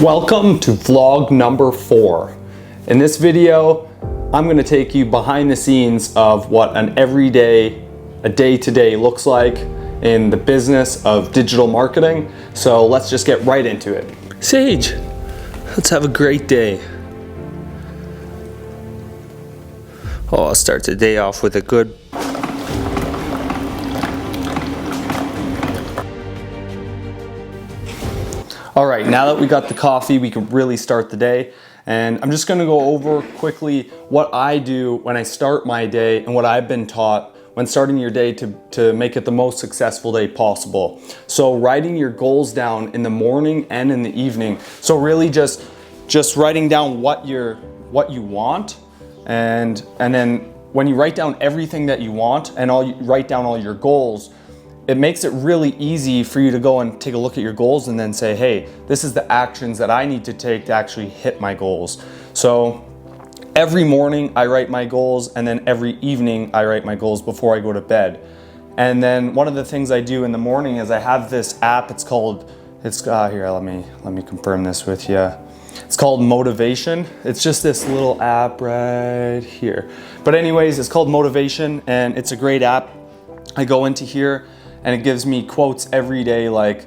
Welcome to vlog number 4. In this video, I'm going to take you behind the scenes of what a day-to-day looks like in the business of digital marketing. So let's just get right into it. Sage, let's have a great day. Oh, I'll start the day off with a good All right, now that we got the coffee, we can really start the day. And I'm just gonna go over quickly what I do when I start my day and what I've been taught when starting your day to make it the most successful day possible. So writing your goals down in the morning and in the evening. So really just writing down what you want, and then when you write down everything that you want and write down all your goals, it makes it really easy for you to go and take a look at your goals and then say, hey, this is the actions that I need to take to actually hit my goals. So every morning I write my goals, and then every evening I write my goals before I go to bed. And then one of the things I do in the morning is I have this app. It's here, let me confirm this with you. It's called Motivation. It's just this little app right here. But anyways, it's called Motivation, and it's a great app. I go into here and it gives me quotes every day, like,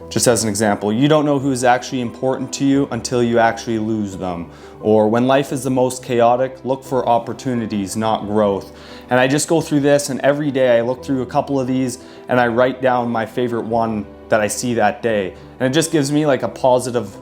just as an example, you don't know who is actually important to you until you actually lose them. Or when life is the most chaotic, look for opportunities, not growth. And I just go through this, and every day I look through a couple of these and I write down my favorite one that I see that day. And it just gives me like a positive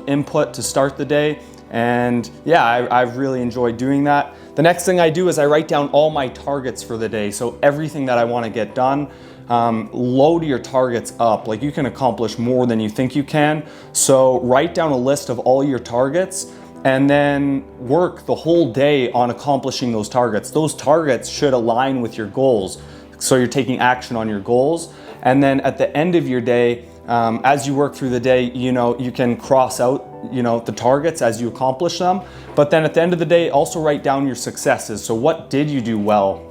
input to start the day. And yeah, I've really enjoyed doing that. The next thing I do is I write down all my targets for the day. So everything that I want to get done, load your targets up. Like, you can accomplish more than you think you can. So write down a list of all your targets and then work the whole day on accomplishing those targets. Those targets should align with your goals. So you're taking action on your goals. And then at the end of your day, as you work through the day, you can cross out, the targets as you accomplish them. But then at the end of the day, also write down your successes. So what did you do well?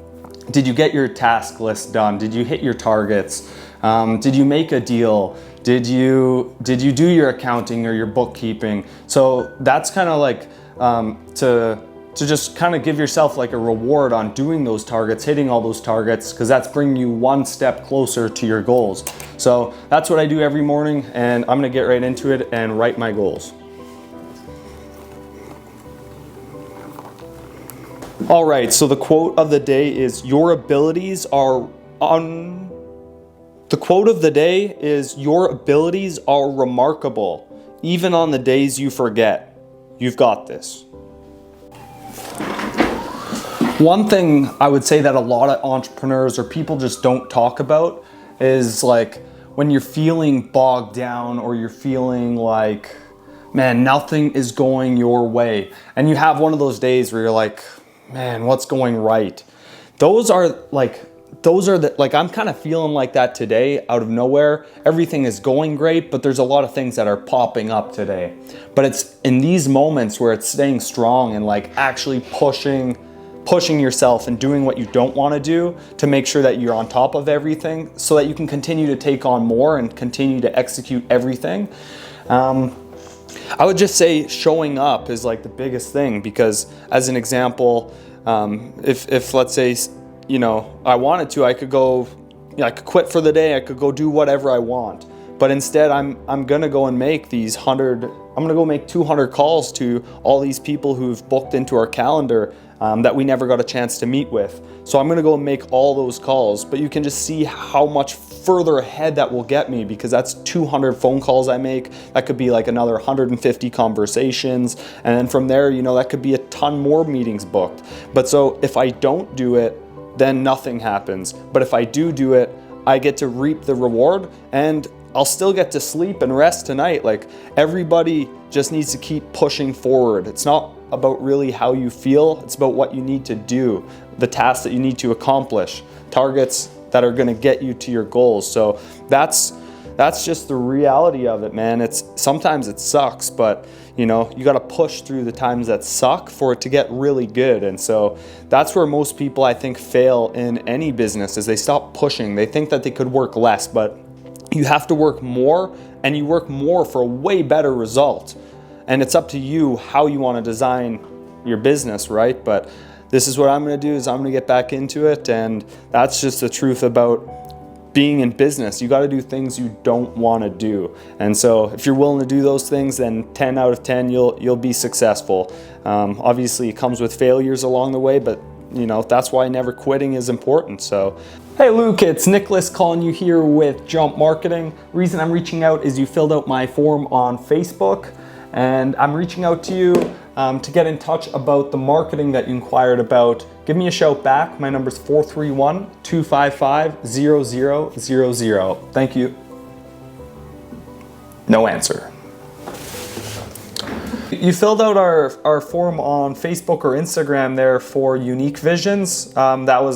Did you get your task list done? Did you hit your targets? Did you make a deal? Did you do your accounting or your bookkeeping? So that's kind of like to just kind of give yourself like a reward on doing those targets, hitting all those targets, because that's bringing you one step closer to your goals. So that's what I do every morning, and I'm gonna get right into it and write my goals. All right, so the quote of the day is, your abilities are remarkable, even on the days you forget. You've got this. One thing I would say that a lot of entrepreneurs or people just don't talk about is like when you're feeling bogged down, or you're feeling like, man, nothing is going your way. And you have one of those days where you're like, man, what's going right? Those are I'm kind of feeling like that today out of nowhere. Everything is going great, but there's a lot of things that are popping up today. But it's in these moments where it's staying strong and like actually pushing yourself and doing what you don't want to do to make sure that you're on top of everything so that you can continue to take on more and continue to execute everything. I would just say showing up is like the biggest thing, because as an example, if let's say, I wanted to, I could go, I could quit for the day, I could go do whatever I want. But instead I'm gonna go and make I'm gonna go make 200 calls to all these people who've booked into our calendar that we never got a chance to meet with. So I'm gonna go and make all those calls, but you can just see how much further ahead that will get me, because that's 200 phone calls I make. That could be like another 150 conversations. And then from there, that could be a ton more meetings booked. But so if I don't do it, then nothing happens. But if I do it, I get to reap the reward, and I'll still get to sleep and rest tonight. Like, everybody just needs to keep pushing forward. It's not about really how you feel, it's about what you need to do, the tasks that you need to accomplish, targets that are gonna get you to your goals. So that's just the reality of it, man. Sometimes it sucks, but you gotta push through the times that suck for it to get really good. And so that's where most people, I think, fail in any business, is they stop pushing. They think that they could work less, but You have to work more, and you work more for a way better result. And it's up to you how you want to design your business, right? But this is what I'm going to do, is I'm going to get back into it, and that's just the truth about being in business. You got to do things you don't want to do. And so if you're willing to do those things, then 10 out of 10 you'll be successful. Obviously it comes with failures along the way, but you know, that's why never quitting is important. So hey Luke, it's Nicholas calling you here with Jump Marketing. The reason I'm reaching out is you filled out my form on Facebook, and I'm reaching out to you to get in touch about the marketing that you inquired about. Give me a shout back. My number is 431-255-0000. Thank you. No answer. You filled out our form on Facebook or Instagram there for Unique Visions. That was